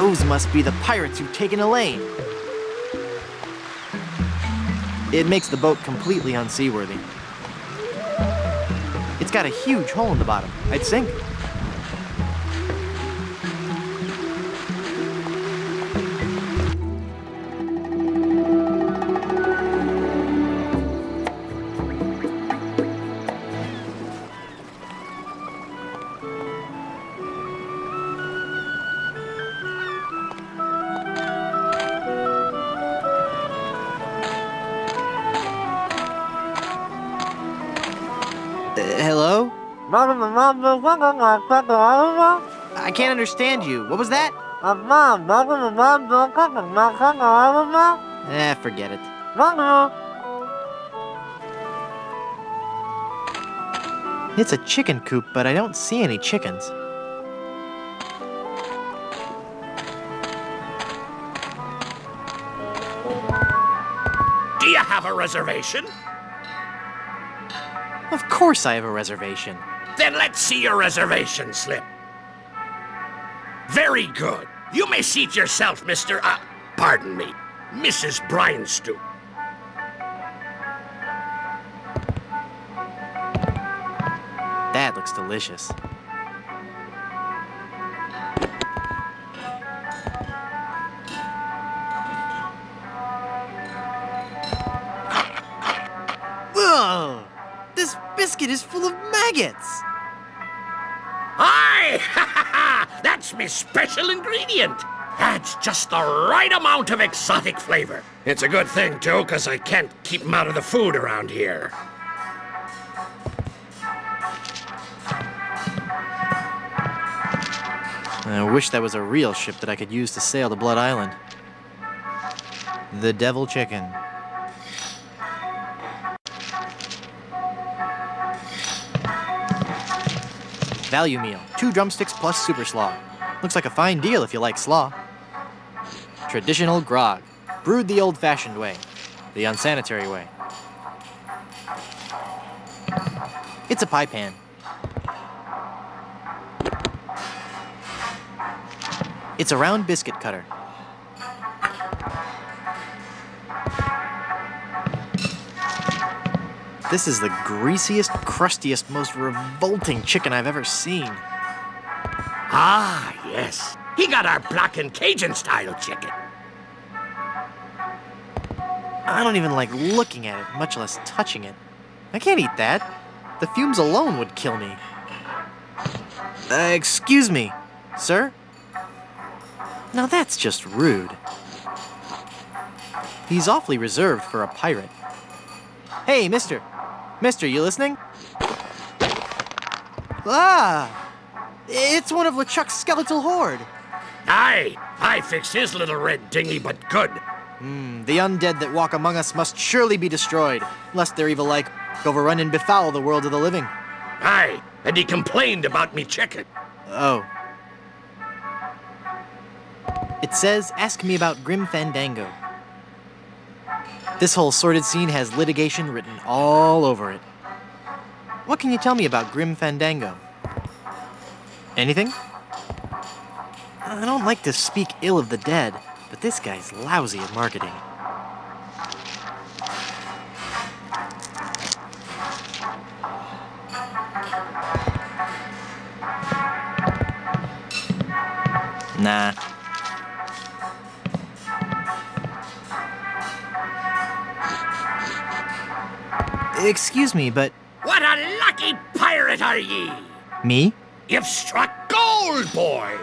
Those must be the pirates who've taken Elaine. It makes the boat completely unseaworthy. It's got a huge hole in the bottom. I'd sink. Hello? I can't understand you. What was that? Forget it. It's a chicken coop, but I don't see any chickens. Do you have a reservation? Of course I have a reservation. Then let's see your reservation slip. Very good. You may seat yourself, pardon me, Mrs. Bryanstew. That looks delicious. Whoa! This biscuit is full of maggots! Aye! Ha ha ha! That's my special ingredient! Adds just the right amount of exotic flavor. It's a good thing, too, because I can't keep them out of the food around here. I wish that was a real ship that I could use to sail to Blood Island. The Devil Chicken. Value meal. 2 drumsticks plus super slaw. Looks like a fine deal if you like slaw. Traditional grog. Brewed the old-fashioned way. The unsanitary way. It's a pie pan. It's a round biscuit cutter. This is the greasiest, crustiest, most revolting chicken I've ever seen. Ah, yes. He got our black and Cajun-style chicken. I don't even like looking at it, much less touching it. I can't eat that. The fumes alone would kill me. Excuse me, sir? Now that's just rude. He's awfully reserved for a pirate. Hey, mister. Mister, you listening? Ah! It's one of LeChuck's skeletal horde. Aye, I fixed his little red dinghy, but good. The undead that walk among us must surely be destroyed, lest their evil like overrun and befoul the world of the living. Aye, and he complained about me chicken. Oh. It says, ask me about Grim Fandango. This whole sordid scene has litigation written all over it. What can you tell me about Grim Fandango? Anything? I don't like to speak ill of the dead, but this guy's lousy at marketing. Nah. Excuse me, but... What a lucky pirate are ye! Me? You've struck gold, boy!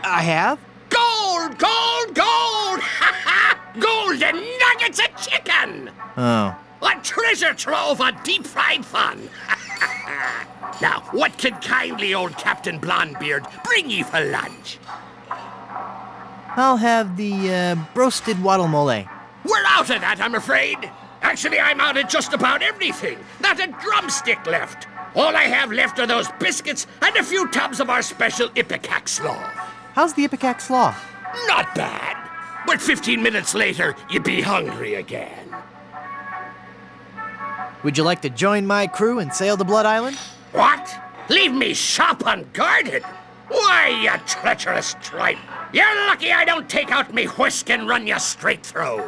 I have? Gold, gold, gold! Ha ha! Golden nuggets of chicken! Oh. A treasure trove of deep-fried fun! Now, what can kindly old Captain Blondebeard bring ye for lunch? I'll have the, roasted waddle mole. We're out of that, I'm afraid. Actually, I'm out of just about everything. Not a drumstick left. All I have left are those biscuits and a few tubs of our special ipecac slaw. How's the ipecac slaw? Not bad. But 15 minutes later, you'd be hungry again. Would you like to join my crew and sail to Blood Island? What? Leave me shop unguarded? Why, you treacherous tripe! You're lucky I don't take out me whisk and run you straight through.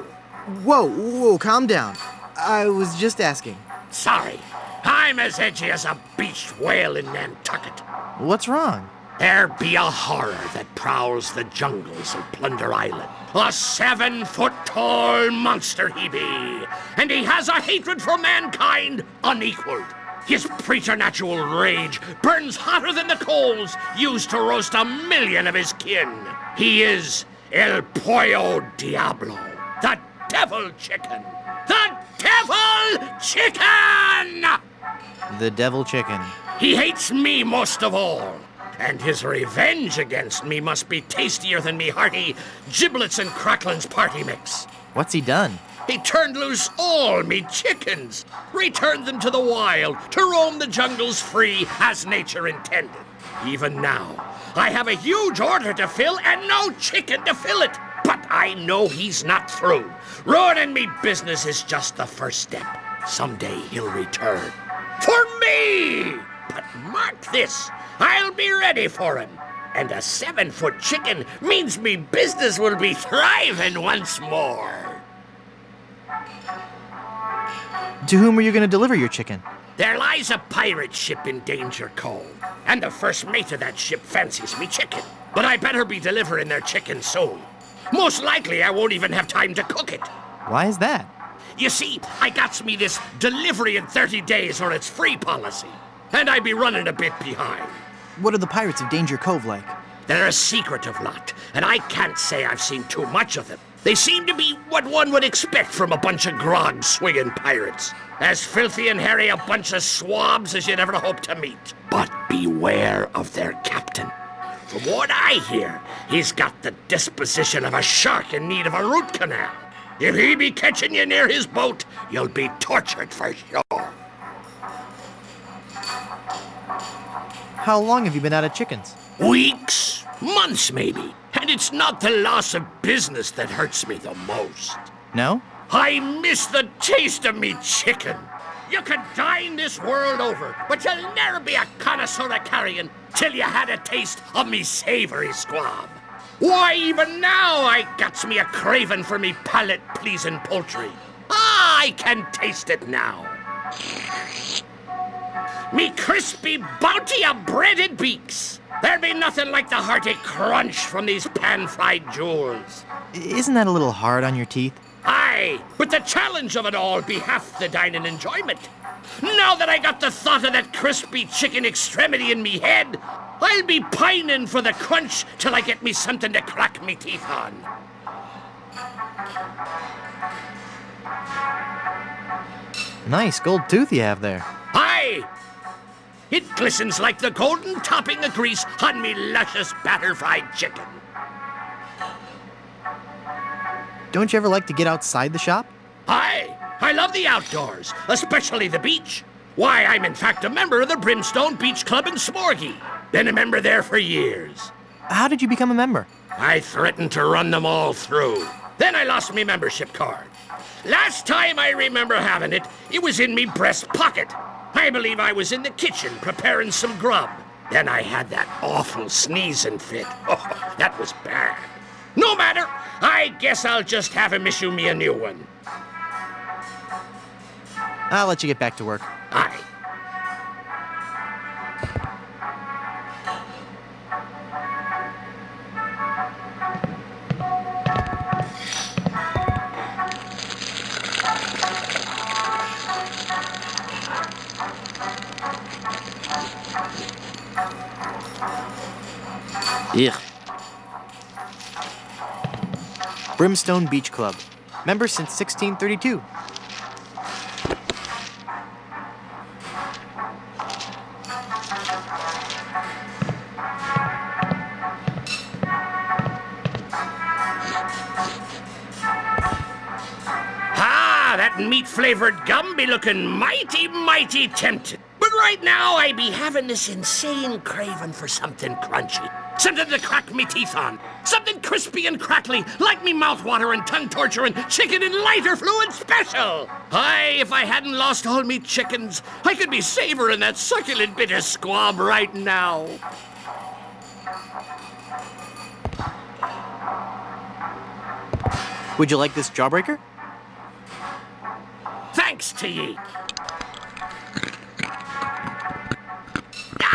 Whoa, calm down. I was just asking. Sorry, I'm as edgy as a beached whale in Nantucket. What's wrong? There be a horror that prowls the jungles of Plunder Island. A 7-foot-tall monster he be, and he has a hatred for mankind unequaled. His preternatural rage burns hotter than the coals used to roast 1,000,000 of his kin. He is El Pollo Diablo, the Devil Chicken. The Devil Chicken! The Devil Chicken. He hates me most of all. And his revenge against me must be tastier than me hearty giblets and cracklins party mix. What's he done? He turned loose all me chickens, returned them to the wild to roam the jungles free as nature intended. Even now, I have a huge order to fill and no chicken to fill it. But I know he's not through. Ruining me business is just the first step. Someday he'll return. For me! But mark this. I'll be ready for him. And a 7-foot chicken means me business will be thriving once more. To whom are you going to deliver your chicken? There lies a pirate ship in Danger Cove, and the first mate of that ship fancies me chicken. But I better be delivering their chicken soon. Most likely I won't even have time to cook it. Why is that? You see, I got me this delivery in 30 days or it's free policy. And I'd be running a bit behind. What are the pirates of Danger Cove like? They're a secretive lot, and I can't say I've seen too much of them. They seem to be what one would expect from a bunch of grog-swinging pirates. As filthy and hairy a bunch of swabs as you'd ever hope to meet. But beware of their captain. From what I hear, he's got the disposition of a shark in need of a root canal. If he be catching you near his boat, you'll be tortured for sure. How long have you been out of chickens? Weeks, months maybe. And it's not the loss of business that hurts me the most. No? I miss the taste of me chicken. You could dine this world over, but you'll never be a connoisseur of carrion till you had a taste of me savory squab. Why, even now I gets me a craving for me palate-pleasing poultry. Ah, I can taste it now. Me crispy bounty of breaded beaks. There'd be nothing like the hearty crunch from these pan-fried jewels. Isn't that a little hard on your teeth? Aye, but the challenge of it all be half the dining enjoyment. Now that I got the thought of that crispy chicken extremity in me head, I'll be pining for the crunch till I get me something to crack me teeth on. Nice gold tooth you have there. Aye! It glistens like the golden topping of grease on me luscious batter-fried chicken. Don't you ever like to get outside the shop? Aye, I love the outdoors, especially the beach. Why, I'm in fact a member of the Brimstone Beach Club in Smorgy. Been a member there for years. How did you become a member? I threatened to run them all through. Then I lost me membership card. Last time I remember having it, it was in me breast pocket. I believe I was in the kitchen preparing some grub. Then I had that awful sneezing fit. Oh, that was bad. No matter, I guess I'll just have him issue me a new one. I'll let you get back to work. Aye. Ugh. Brimstone Beach Club. Member since 1632. That meat-flavored gum be looking mighty tempting. But right now, I be having this insane craving for something crunchy. Something to crack me teeth on. Something crispy and crackly, like me mouth-watering, tongue-torturing chicken and lighter fluid special. Aye, if I hadn't lost all me chickens, I could be savoring that succulent bit of squab right now. Would you like this jawbreaker? Thanks to ye.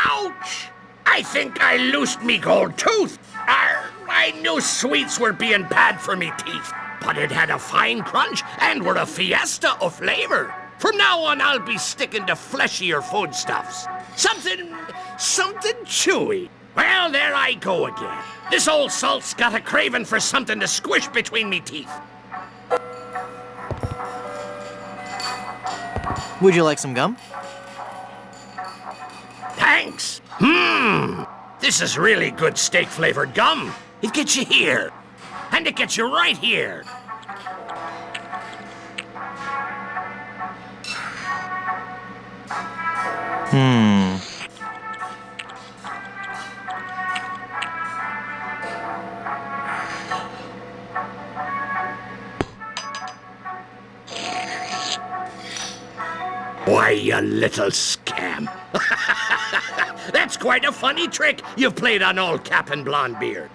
Ouch! I think I loosed me gold tooth. I knew sweets were being bad for me teeth, but it had a fine crunch and were a fiesta of flavor. From now on, I'll be sticking to fleshier foodstuffs. Something chewy. Well, there I go again. This old salt's got a craving for something to squish between me teeth. Would you like some gum? Thanks. This is really good steak-flavored gum. It gets you here. And it gets you right here. Why, you little scam. That's quite a funny trick you've played on old Cap'n Blondebeard.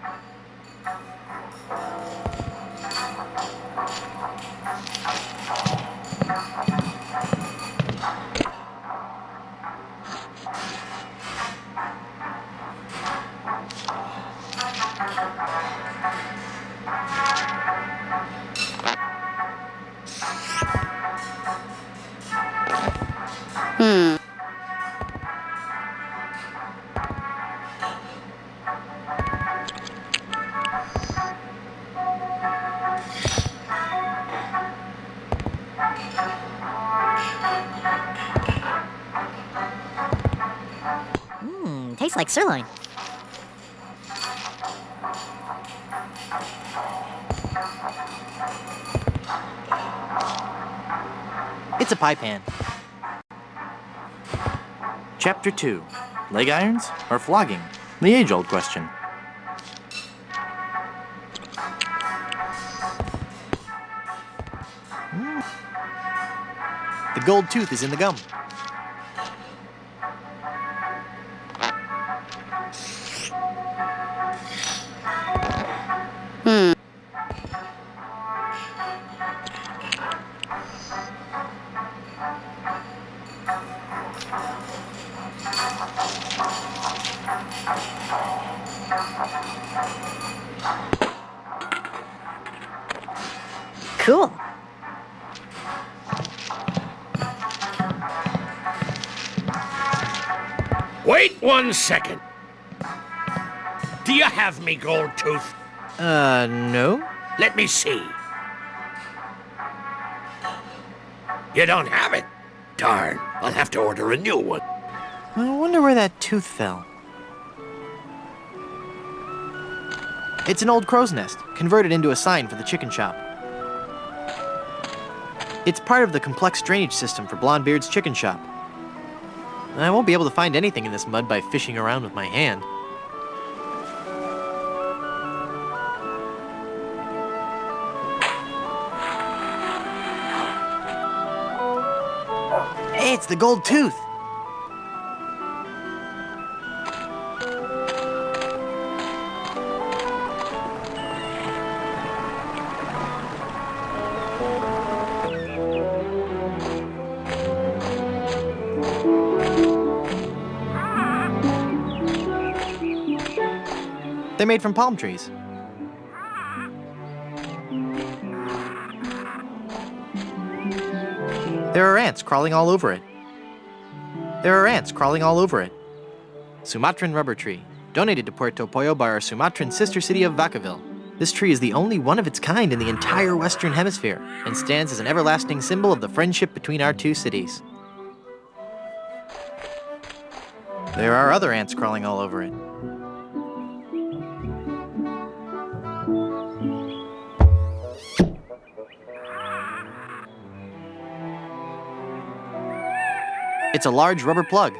Tastes like sirloin. It's a pie pan. Chapter 2. Leg irons or flogging? The age-old question. The gold tooth is in the gum. Cool. Wait 1 second. Do you have me gold tooth? No. Let me see. You don't have it? Darn, I'll have to order a new one. I wonder where that tooth fell. It's an old crow's nest, converted into a sign for the chicken shop. It's part of the complex drainage system for Blondebeard's chicken shop. I won't be able to find anything in this mud by fishing around with my hand. Hey, it's the gold tooth! They're made from palm trees. There are ants crawling all over it. There are ants crawling all over it. Sumatran rubber tree, donated to Puerto Pollo by our Sumatran sister city of Vacaville. This tree is the only one of its kind in the entire Western Hemisphere and stands as an everlasting symbol of the friendship between our two cities. There are other ants crawling all over it. It's a large rubber plug.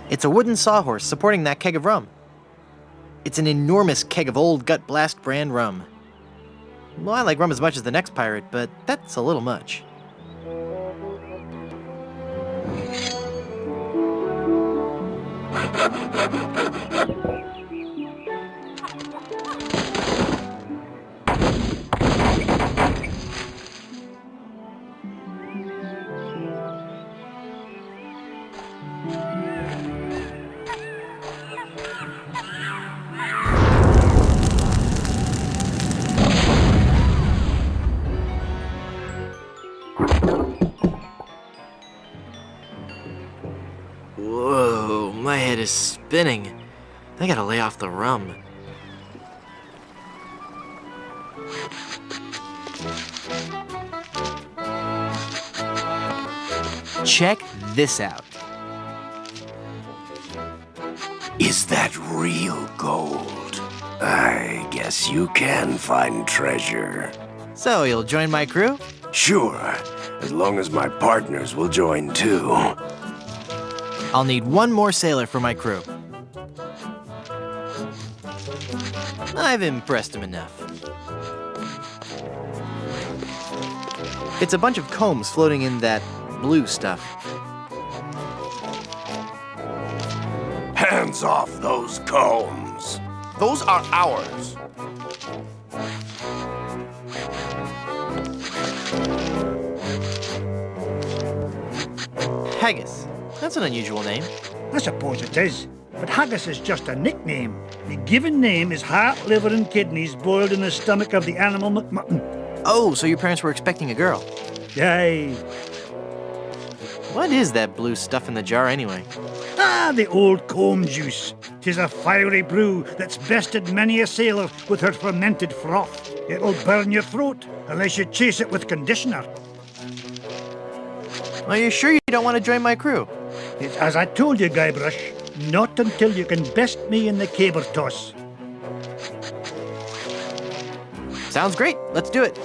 It's a wooden sawhorse supporting that keg of rum. It's an enormous keg of old Gut Blast brand rum. Well, I like rum as much as the next pirate, but that's a little much. Whoa, my head is spinning. I gotta lay off the rum. Check this out. Is that real gold? I guess you can find treasure. So, you'll join my crew? Sure, as long as my partners will join too. I'll need one more sailor for my crew. I've impressed him enough. It's a bunch of combs floating in that blue stuff. Hands off those combs. Those are ours. Haggis. That's an unusual name. I suppose it is, but haggis is just a nickname. The given name is heart, liver, and kidneys boiled in the stomach of the animal McMutton. Oh, so your parents were expecting a girl. Aye. What is that blue stuff in the jar anyway? Ah, the old comb juice. 'Tis a fiery brew that's bested many a sailor with her fermented froth. It'll burn your throat unless you chase it with conditioner. Are you sure you don't want to join my crew? It's as I told you, Guybrush, not until you can best me in the caber toss. Sounds great. Let's do it.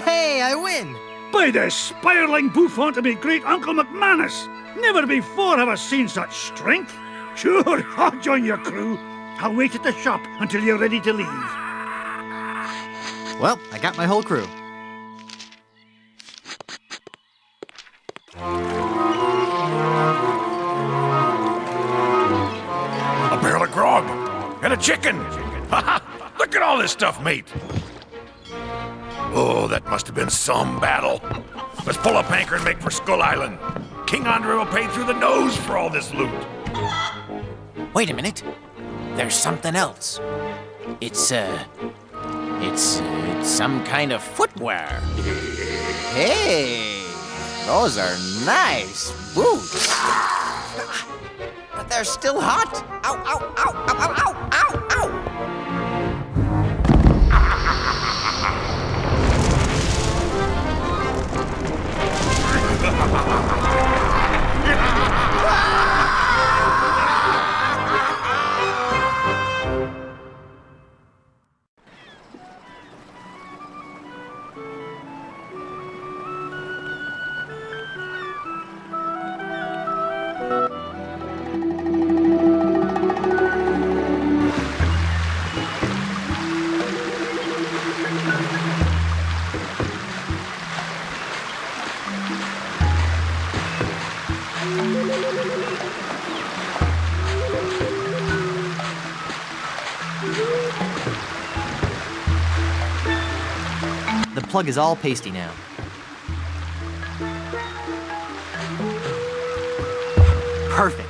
Hey, I win! By the spiraling bouffant of me great Uncle McManus! Never before have I seen such strength. Sure, I'll join your crew. I'll wait at the shop until you're ready to leave. Well, I got my whole crew. A barrel of grog and a chicken. Look at all this stuff, mate. Oh, that must have been some battle. Let's pull up anchor and make for Skull Island. King Andre will pay through the nose for all this loot. Wait a minute. There's something else. It's some kind of footwear. Hey, those are nice boots. But they're still hot. Ow, ow, ow, ow, ow, ow, ow, ow. The plug is all pasty now. Perfect.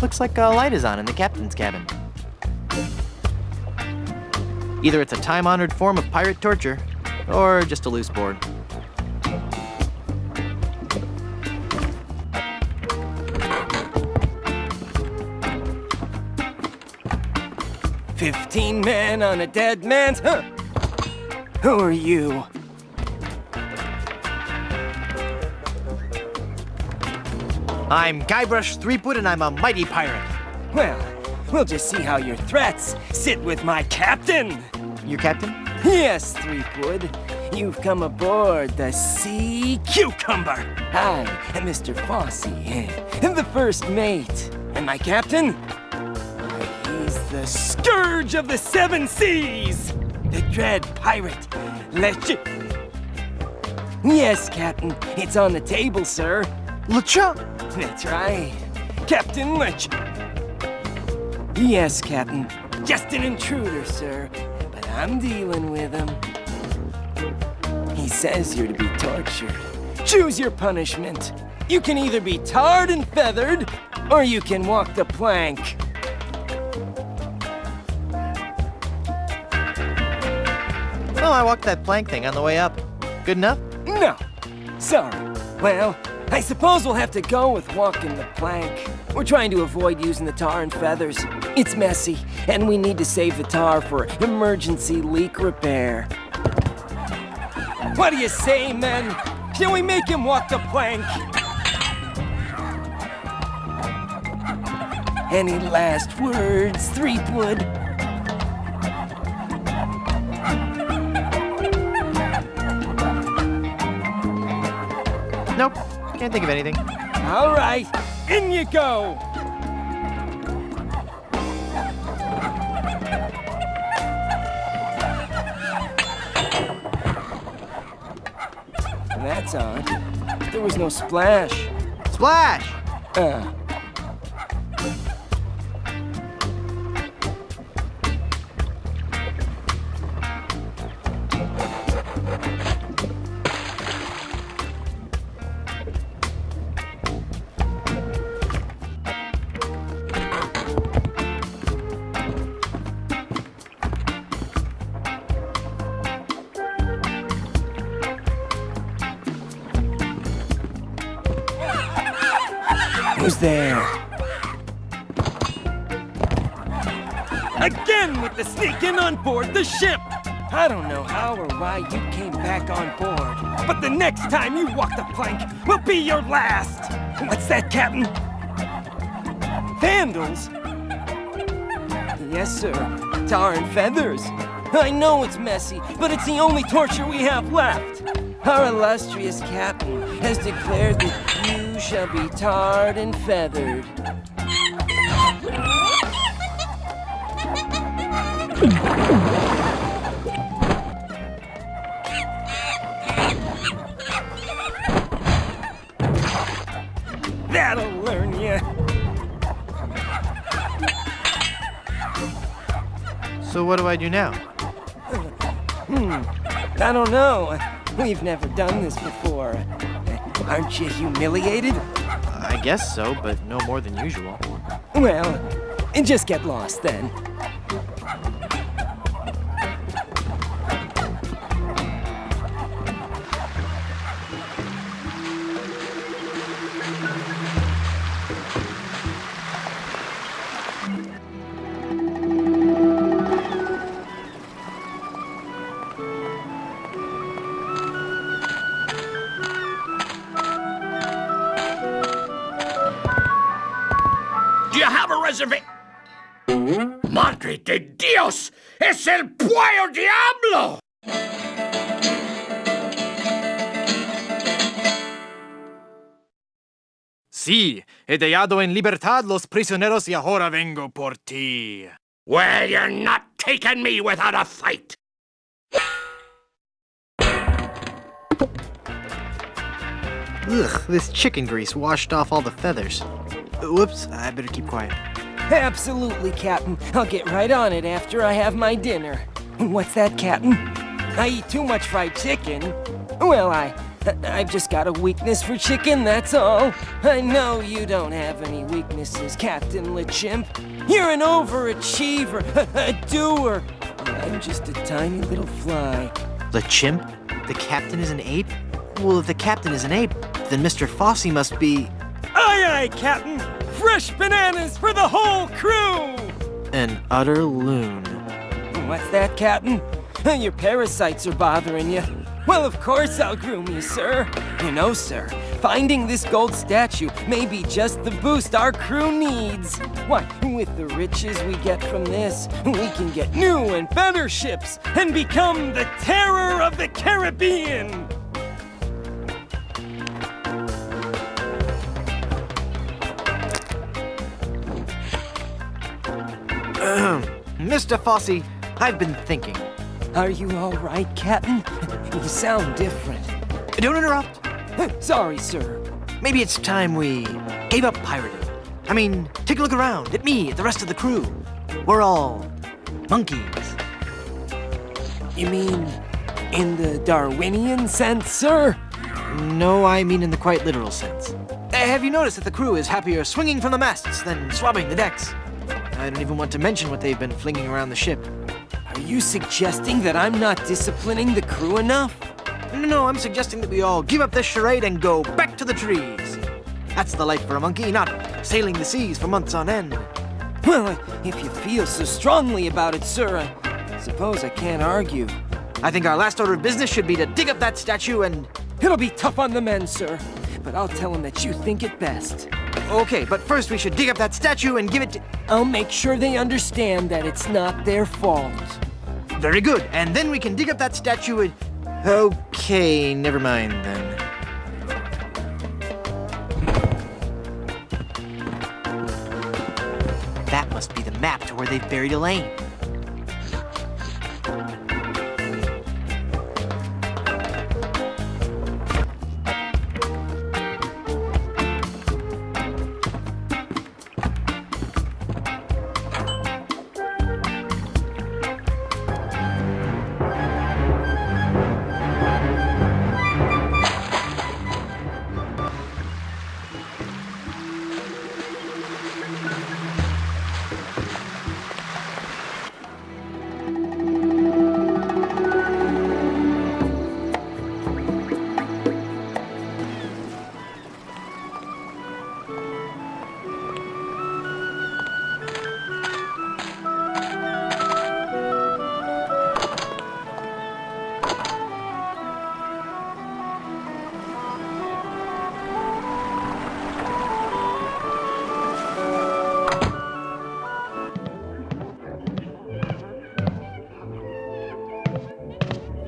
Looks like a light is on in the captain's cabin. Either it's a time-honored form of pirate torture, or just a loose board. "15 men on a dead man's Who are you? I'm Guybrush Threepwood, and I'm a mighty pirate. Well, we'll just see how your threats sit with my captain. Your captain? Yes, Threepwood. You've come aboard the Sea Cucumber. I am Mr. Fossey, the first mate. And my captain? He's the scourge of the seven seas. The dread pirate, LeChuck. Yes, Captain. It's on the table, sir. LeChuck! That's right. Captain LeChuck. Yes, Captain. Just an intruder, sir. But I'm dealing with him. He says you're to be tortured. Choose your punishment. You can either be tarred and feathered, or you can walk the plank. Well, I walked that plank thing on the way up. Good enough? No. Sorry. Well, I suppose we'll have to go with walking the plank. We're trying to avoid using the tar and feathers. It's messy, and we need to save the tar for emergency leak repair. What do you say, men? Shall we make him walk the plank? Any last words, Threepwood? Nope. Can't think of anything. All right, in you go. That's odd. There was no splash. Splash! Who's there? Again with the sneaking on board the ship! I don't know how or why you came back on board, but the next time you walk the plank will be your last! What's that, Captain? Vandals? Yes, sir. Tar and feathers. I know it's messy, but it's the only torture we have left. Our illustrious captain has declared that you shall be tarred and feathered. That'll learn you. So what do I do now? I don't know. We've never done this before. Aren't you humiliated? I guess so, but no more than usual. Well, just get lost then. Do you have a reservation? Madre de Dios! ¡Es el Puello Diablo! Sí, he dejado en libertad los prisioneros y ahora vengo por ti. Well, you're not taking me without a fight. Ugh, this chicken grease washed off all the feathers. Whoops, I better keep quiet. Absolutely, Captain. I'll get right on it after I have my dinner. What's that, Captain? I eat too much fried chicken. Well, I've just got a weakness for chicken, that's all. I know you don't have any weaknesses, Captain LeChimp. You're an overachiever, a doer. I'm just a tiny little fly. LeChimp? The captain is an ape? Well, if the captain is an ape, then Mr. Fossey must be... Aye, aye, Captain! Fresh bananas for the whole crew! an utter loon. What's that, Captain? Your parasites are bothering you. Well, of course I'll groom you, sir. You know, sir, finding this gold statue may be just the boost our crew needs. Why, with the riches we get from this, we can get new and better ships and become the terror of the Caribbean. Mr. Fossey, I've been thinking. Are you all right, Captain? You sound different. Don't interrupt. Sorry, sir. Maybe it's time we gave up pirating. I mean, take a look around at me, at the rest of the crew. We're all monkeys. You mean in the Darwinian sense, sir? No, I mean in the quite literal sense. Have you noticed that the crew is happier swinging from the masts than swabbing the decks? I don't even want to mention what they've been flinging around the ship. Are you suggesting that I'm not disciplining the crew enough? No, I'm suggesting that we all give up this charade and go back to the trees. That's the life for a monkey, not sailing the seas for months on end. Well, if you feel so strongly about it, sir, I suppose I can't argue. I think our last order of business should be to dig up that statue and... It'll be tough on the men, sir, but I'll tell them that you think it best. Okay, but first we should dig up that statue and give it to... I'll make sure they understand that it's not their fault. Very good, and then we can dig up that statue and... Okay, never mind then. That must be the map to where they've buried Elaine.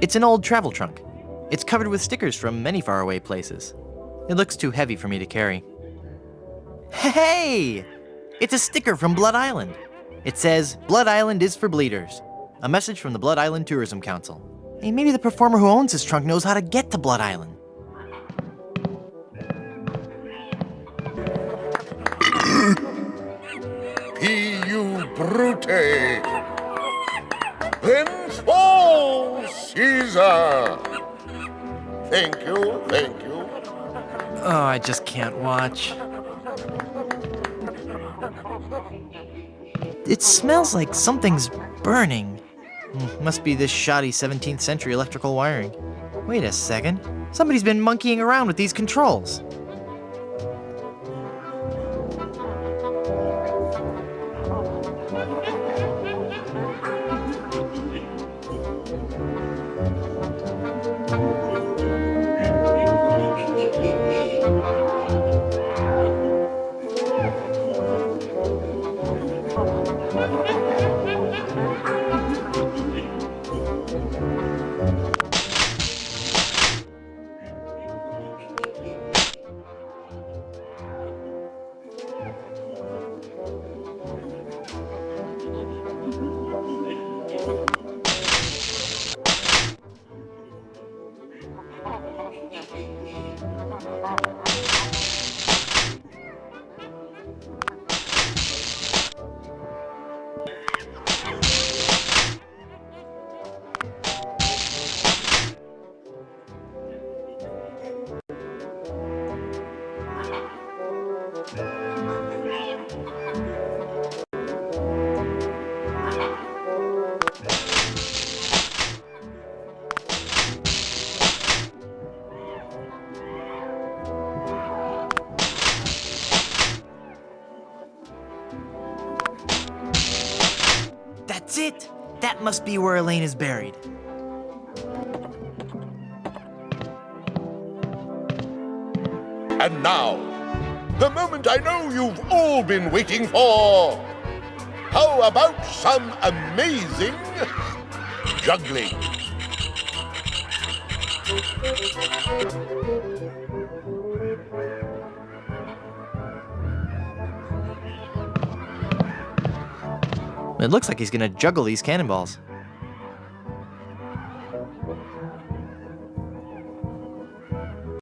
It's an old travel trunk. It's covered with stickers from many faraway places. It looks too heavy for me to carry. Hey! It's a sticker from Blood Island. It says, Blood Island is for bleeders. A message from the Blood Island Tourism Council. Hey, maybe the performer who owns this trunk knows how to get to Blood Island. Piu brute! Then fall, Caesar! Thank you, thank you. Oh, I just can't watch. It smells like something's burning. Must be this shoddy 17th century electrical wiring. Wait a second. Somebody's been monkeying around with these controls. That's it! That must be where Elaine is buried. And now, the moment I know you've all been waiting for. How about some amazing juggling? It looks like he's gonna juggle these cannonballs.